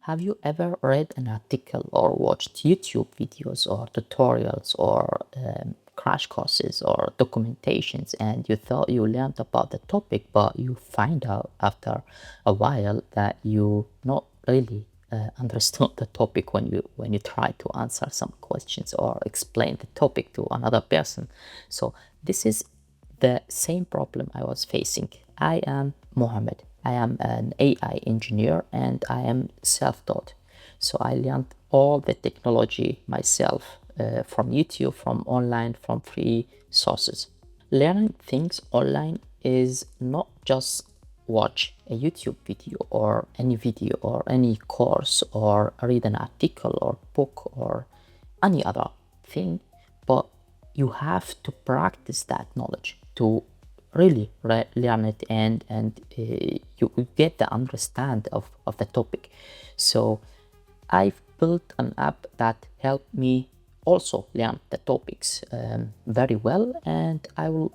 Have you ever read an article or watched YouTube videos or tutorials or crash courses or documentations, and you thought you learned about the topic, but you find out after a while that you not really understood the topic when you try to answer some questions or explain the topic to another person? So this is the same problem I was facing. I am Mohammed. I am an AI engineer and I am self-taught. So I learned all the technology myself from YouTube, from online, from free sources. Learning things online is not just watch a YouTube video or any course or read an article or book or any other thing, but you have to practice that knowledge to really learn it, and you get the understand of the topic. So I've built an app that helped me also learn the topics very well, and I will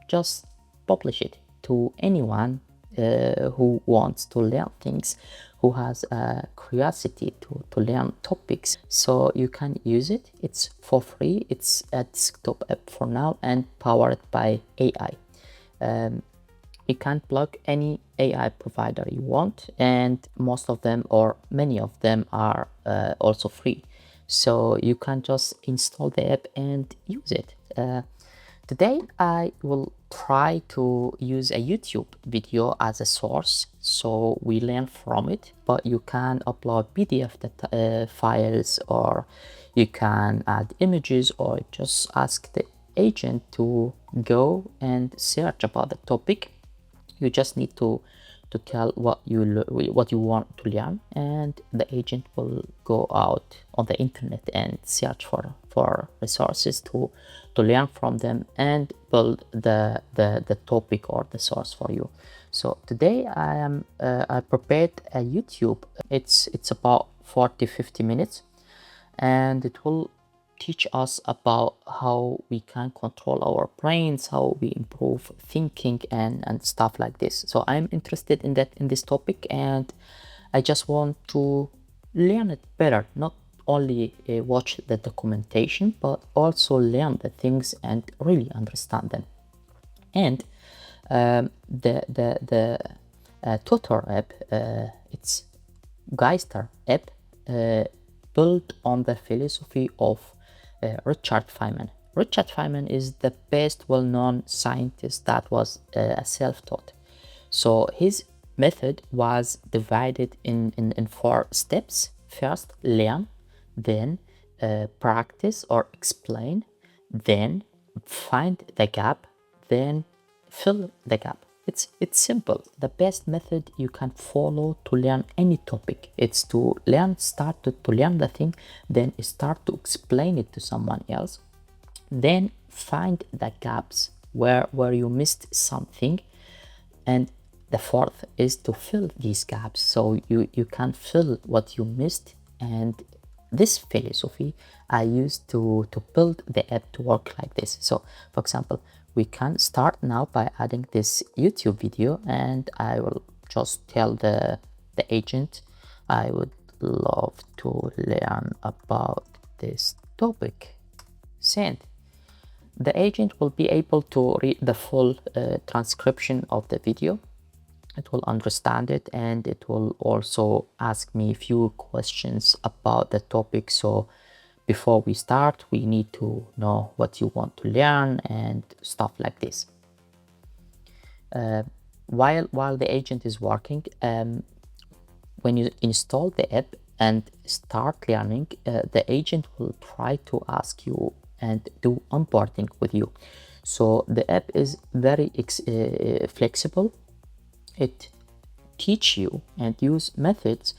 just publish it to anyone who wants to learn things, who has a curiosity to learn topics. So you can use it. It's for free. It's a desktop app for now and powered by AI. You can plug any AI provider you want, and most of them or many of them are also free. So you can just install the app and use it. Today I will try to use a YouTube video as a source, so we learn from it, but you can upload PDF files, or you can add images, or just ask the agent to go and search about the topic. You just need to tell what you want to learn, and the agent will go out on the internet and search for resources to learn from them and build the topic or the source for you. So today I prepared a YouTube. It's about 40-50 minutes, and it will teach us about how we can control our brains, how we improve thinking, and stuff like this. So I'm interested in this topic, and I just want to learn it better, not only watch the documentation, but also learn the things and really understand them. And the tutor app, it's Geistr app, built on the philosophy of Richard Feynman. Richard Feynman is the best well-known scientist that was self-taught. So his method was divided in 4 steps. First, learn, then practice or explain, then find the gap, then fill the gap. It's simple. The best method you can follow to learn any topic. It's to start to learn the thing, then start to explain it to someone else, then find the gaps where you missed something, and the 4th is to fill these gaps, so you can fill what you missed. And this philosophy I used to build the app to work like this. So for example, we can start now by adding this YouTube video, and I will just tell the agent I would love to learn about this topic. Send. The agent will be able to read the full transcription of the video. It will understand it, and it will also ask me a few questions about the topic. So before we start, we need to know what you want to learn and stuff like this. While the agent is working, when you install the app and start learning, the agent will try to ask you and do onboarding with you. So the app is very flexible. It teach you and use methods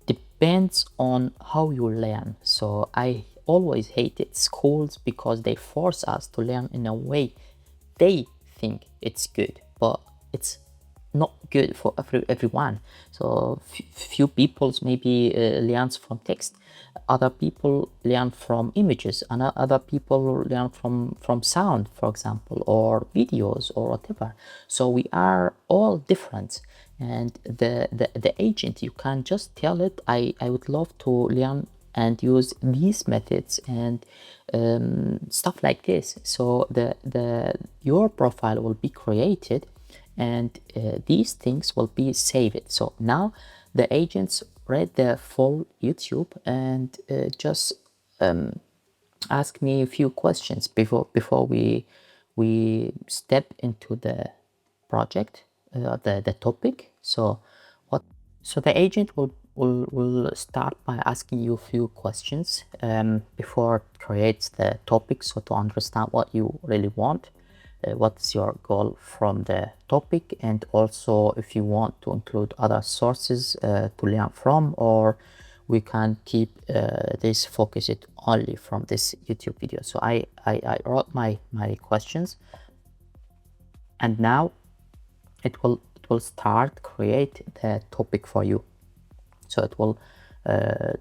depends on how you learn. So I always hated schools because they force us to learn in a way they think it's good, but it's not good for everyone. So few people maybe learns from text, other people learn from images, and other people learn from sound, for example, or videos or whatever. So we are all different, And the agent, you can just tell it, I would love to learn and use these methods and stuff like this. So your profile will be created, and these things will be saved. So now the agents read the full YouTube and just ask me a few questions before we step into the project, the topic. So what so the agent will start by asking you a few questions before it creates the topic, so to understand what you really want, what's your goal from the topic, and also if you want to include other sources to learn from, or we can keep this focused only from this YouTube video. So I wrote my questions, and now it will start create the topic for you. So it will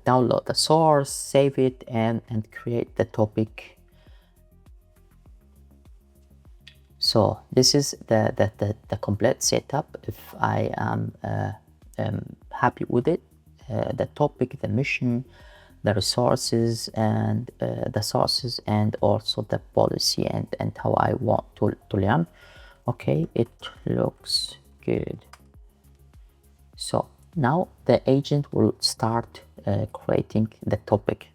download the source, save it, and create the topic. So this is the complete setup. If I am happy with it, the topic, the mission, the resources, and the sources, and also the policy, and how I want to learn. Okay, it looks good. So now the agent will start creating the topic.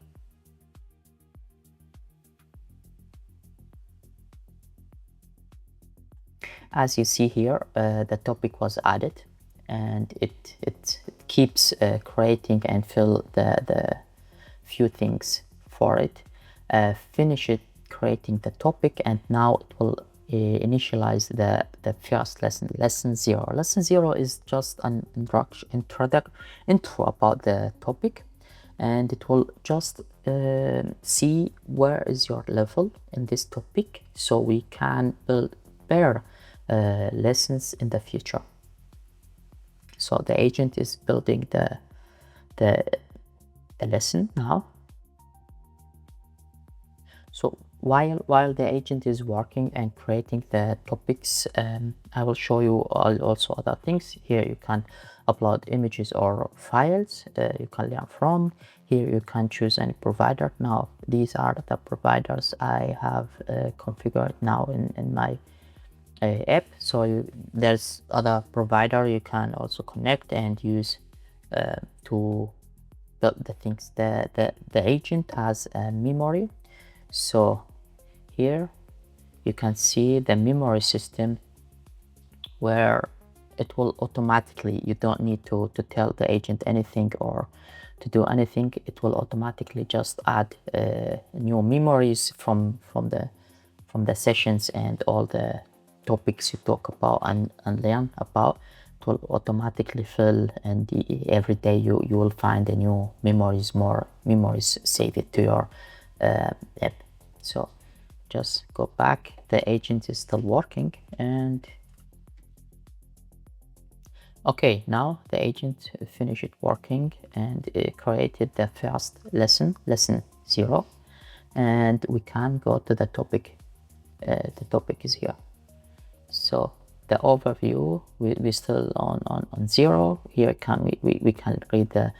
As you see here, the topic was added, and it keeps creating and fill the few things for it. Finish it creating the topic, and now it will initialize the first lesson 0. Lesson 0 is just an intro about the topic, and it will just see where is your level in this topic, so we can build better lessons in the future. So the agent is building the lesson now. So while the agent is working and creating the topics, I will show you also other things. Here you can upload images or files you can learn from. Here you can choose any provider. Now these are the providers I have configured now in my app. So there's other provider you can also connect and use to build the things. The agent has a memory. So here you can see the memory system, where it will automatically, you don't need to tell the agent anything or to do anything. It will automatically just add new memories from the sessions and all the topics you talk about and learn about. It will automatically fill, and every day you will find a new more memories saved to your app. So just go back, the agent is still working, and okay, now the agent finished working and created the first lesson 0, and we can go to the topic. The topic is here. So the overview, we're still on 0. Here we can read the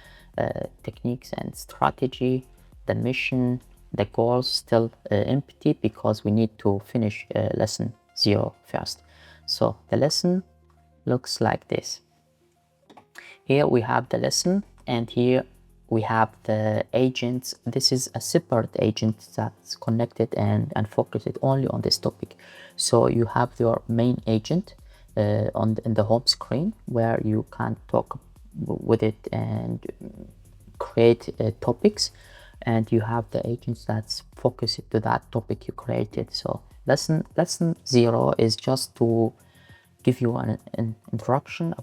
techniques and strategy, the mission, the goals still empty because we need to finish lesson 0 first. So the lesson looks like this. Here we have the lesson, and here we have the agents. This is a separate agent that's connected and focused only on this topic. So you have your main agent in the home screen, where you can talk with it and create topics, and you have the agents that's focused to that topic you created. So lesson 0 is just to give you an introduction,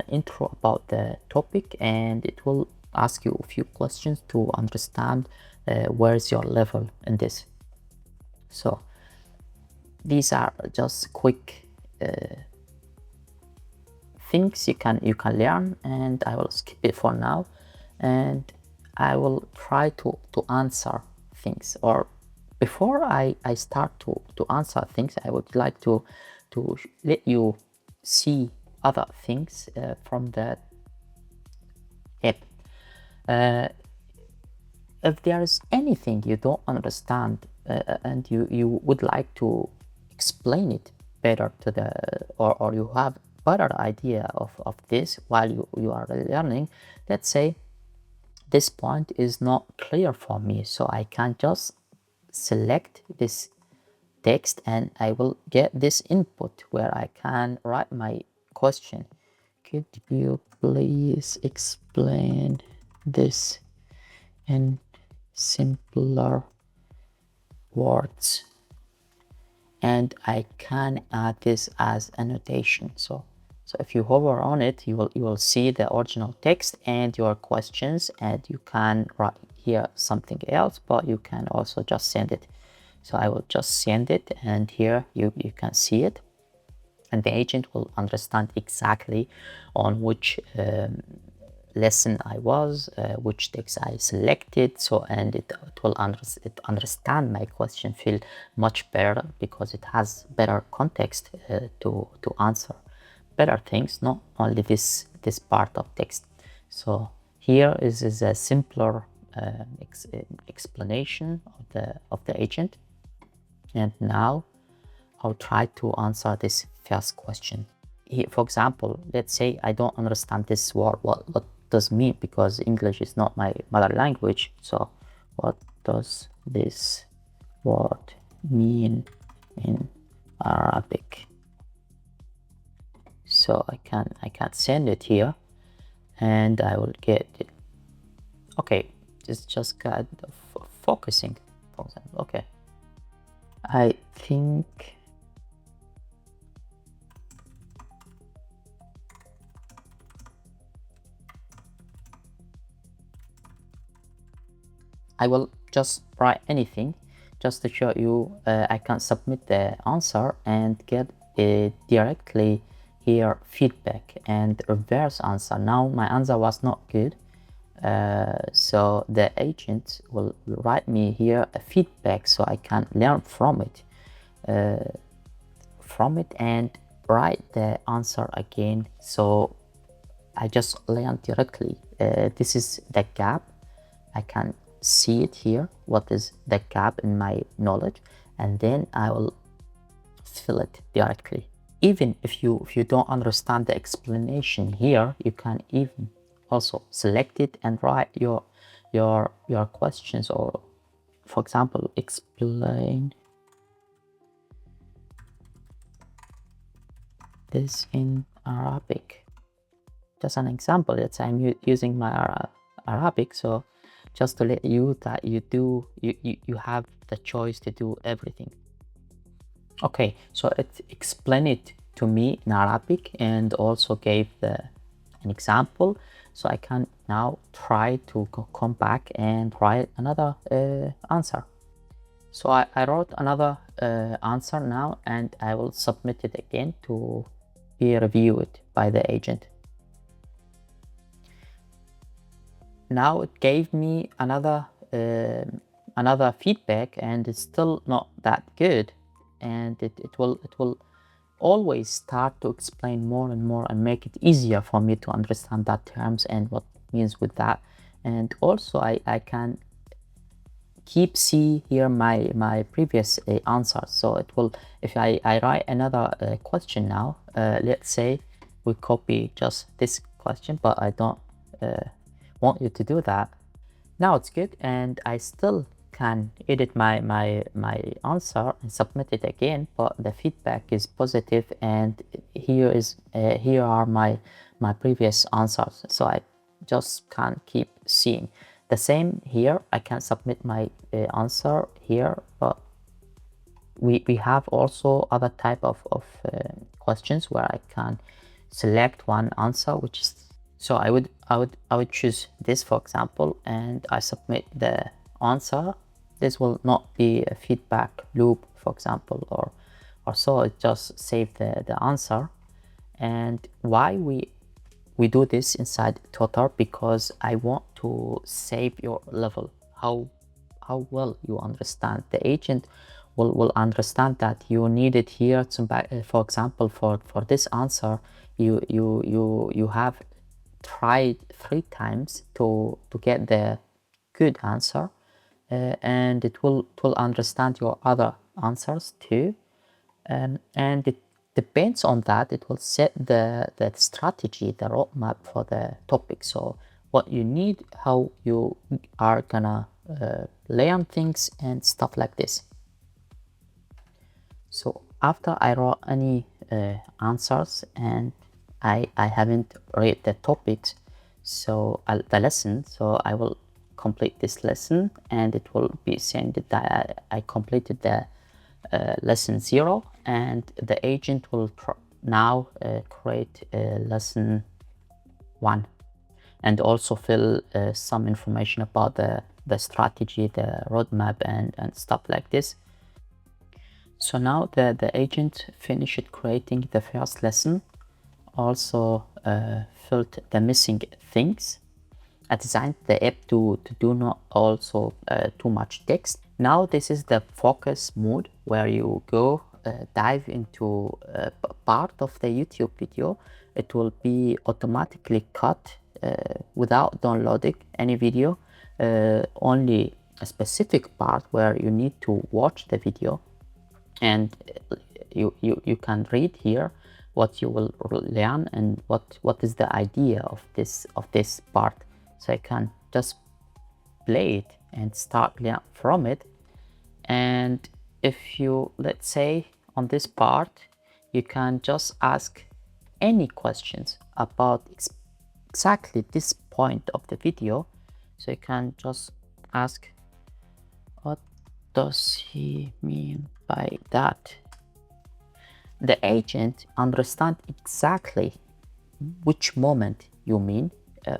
intro about the topic, and it will ask you a few questions to understand where's your level in this. So these are just quick things you can learn, and I will skip it for now, and I will try to answer things. Or before I start to answer things, I would like to let you see other things from the app. If there is anything you don't understand and you would like to explain it better to the, or you have better idea of this while you are learning, let's say this point is not clear for me, so I can just select this text and I will get this input where I can write my question. Could you please explain this in simpler words? And I can add this as annotation. So if you hover on it, you will see the original text and your questions, and you can write here something else, but you can also just send it. So I will just send it, and here you can see it, and the agent will understand exactly on which lesson I was, which text I selected. So, and it will understand my question field much better because it has better context to answer better things, not only this part of text. So here is a simpler explanation of the agent. And now I'll try to answer this first question. Here, for example, let's say I don't understand this word. What does mean? Because English is not my mother language. So what does this word mean in Arabic? So I can send it here, and I will get it. Okay, it's just kind of focusing, for example. Okay, I think I will just write anything just to show you. I can submit the answer and get it directly here feedback and reverse answer. Now my answer was not good, so the agent will write me here a feedback so I can learn from it and write the answer again. So I just learned directly. This is the gap. I can see it here, what is the gap in my knowledge, and then I will fill it directly. Even if you don't understand the explanation here, you can even also select it and write your questions, or for example, explain this in Arabic. Just an example. Let's say I'm using my Arabic, so just to let you that you have the choice to do everything. Okay, so it explained it to me in Arabic and also gave an example. So I can now try to come back and write another answer. So I wrote another answer now, and I will submit it again to be reviewed by the agent. Now it gave me another feedback, and it's still not that good, and it will always start to explain more and more and make it easier for me to understand that terms and what it means with that. And also I can keep see here my previous answers. So it will, if I write another question now, let's say we copy just this question, but I don't want you to do that. Now it's good, and I still can edit my answer and submit it again, but the feedback is positive, and here are my previous answers. So I just can keep seeing the same here. I can submit my answer here, but we have also other type of questions where I can select one answer, which is, so I would choose this, for example, and I submit the answer. This will not be a feedback loop, for example, or so. It just save the answer. And why we do this inside Tutor? Because I want to save your level, how well you understand. The agent will understand that you needed here to, for example, for this answer, you have tried 3 times to get the good answer, and it will understand your other answers too, and it depends on that. It will set the strategy, the roadmap for the topic. So what you need, how you are gonna learn things and stuff like this. So after I wrote any answers and I haven't read the topics, so the lesson, so I will complete this lesson and it will be saying that I completed the lesson 0, and the agent will now create lesson 1 and also fill some information about the strategy, the roadmap, and stuff like this. So now the agent finished creating the first lesson, also filled the missing things. I designed the app to do not also too much text. Now this is the focus mode where you go dive into a part of the YouTube video. It will be automatically cut without downloading any video, only a specific part where you need to watch the video, and you can read here what you will learn and what is the idea of this part. So I can just play it and start learn from it. And if you, let's say on this part, you can just ask any questions about exactly this point of the video. So you can just ask, what does he mean by that? The agent understands exactly which moment you mean,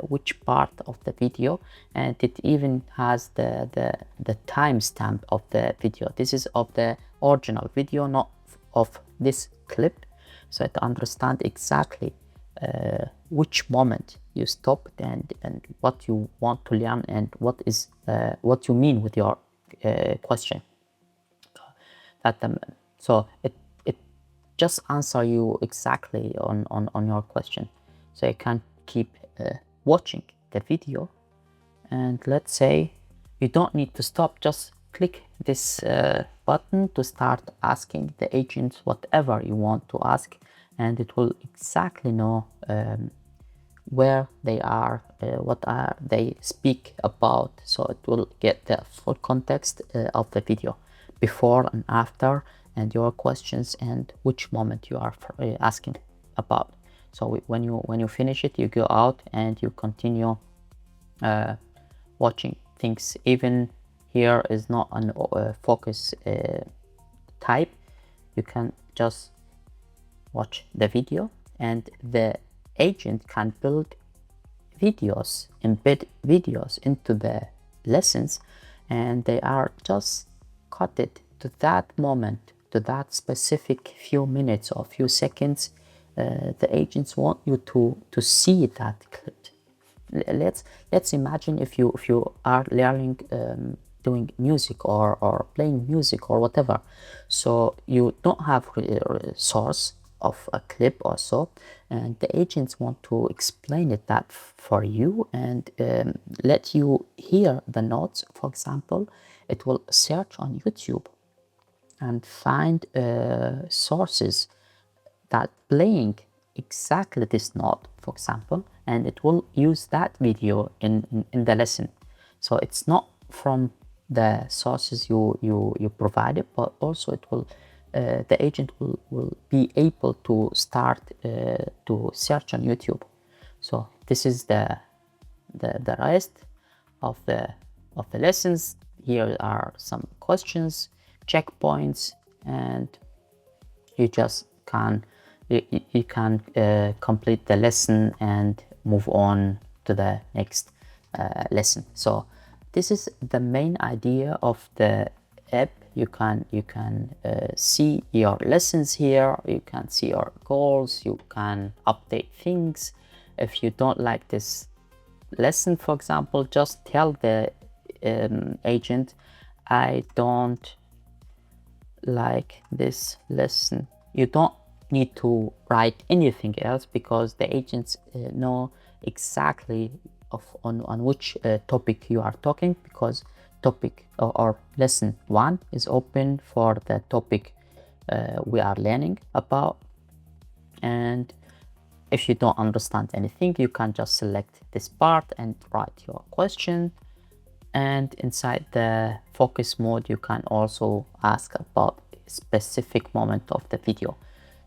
which part of the video, and it even has the timestamp of the video. This is of the original video, not of this clip. So it understands exactly which moment you stopped and what you want to learn and what you mean with your question. So it just answer you exactly on your question. So you can keep watching the video, and let's say you don't need to stop, just click this button to start asking the agent whatever you want to ask, and it will exactly know where they are, what are they speak about. So it will get the full context of the video, before and after, and your questions and which moment you are asking about. So when you finish it, you go out and you continue watching things. Even here is not an focus type. You can just watch the video, and the agent can build videos, embed videos into the lessons, and they are just cut it to that moment, to that specific few minutes or few seconds. The agents want you to see that clip. Let's imagine if you are learning doing music or playing music or whatever. So you don't have a source of a clip or so, and the agents want to explain it that for you and let you hear the notes. For example, it will search on YouTube and find sources that playing exactly this note, for example, and it will use that video in the lesson. So it's not from the sources you provided, but also it will the agent will be able to start to search on YouTube. So this is the rest of the lessons. Here are some questions, checkpoints, and you just can complete the lesson and move on to the next lesson. So this is the main idea of the app. You can see your lessons here, you can see your goals, you can update things. If you don't like this lesson, for example, just tell the agent, I don't like this lesson. You don't need to write anything else, because the agents know exactly on which topic you are talking, because topic or lesson 1 is open for the topic we are learning about. And if you don't understand anything, you can just select this part and write your question. And inside the focus mode, you can also ask about a specific moment of the video.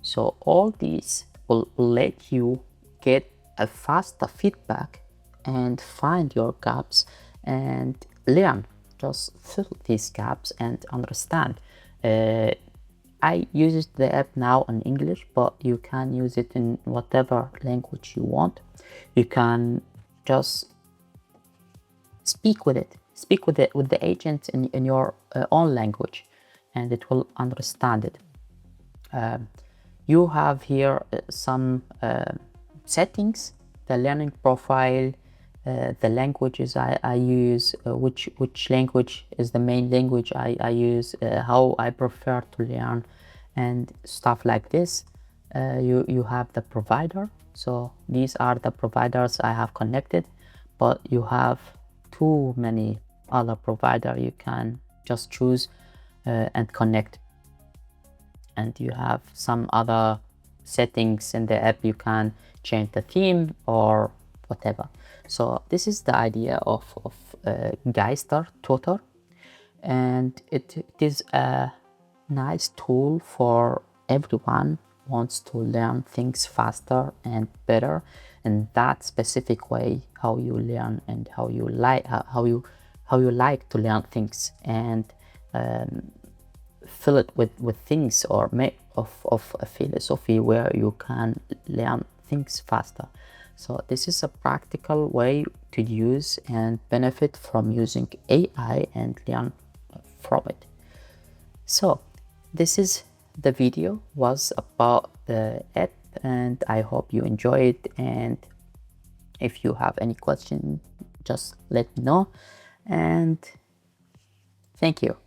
So all these will let you get a faster feedback and find your gaps and learn. Just fill these gaps and understand. I use the app now in English, but you can use it in whatever language you want. You can just speak with the agent in your own language, and it will understand it. You have here some settings, the learning profile, the languages I use, which language is the main language I use, how I prefer to learn, and stuff like this. You have the provider, so these are the providers I have connected, but you have too many other provider you can just choose and connect. And you have some other settings in the app, you can change the theme or whatever. So this is the idea of Geistr Tutor, and it is a nice tool for everyone who wants to learn things faster and better in that specific way, how you learn and how you like to learn things, and fill it with things, or make of a philosophy where you can learn things faster. So this is a practical way to use and benefit from using AI and learn from it. So this is the video was about the app, and I hope you enjoy it. And if you have any question, just let me know. And thank you.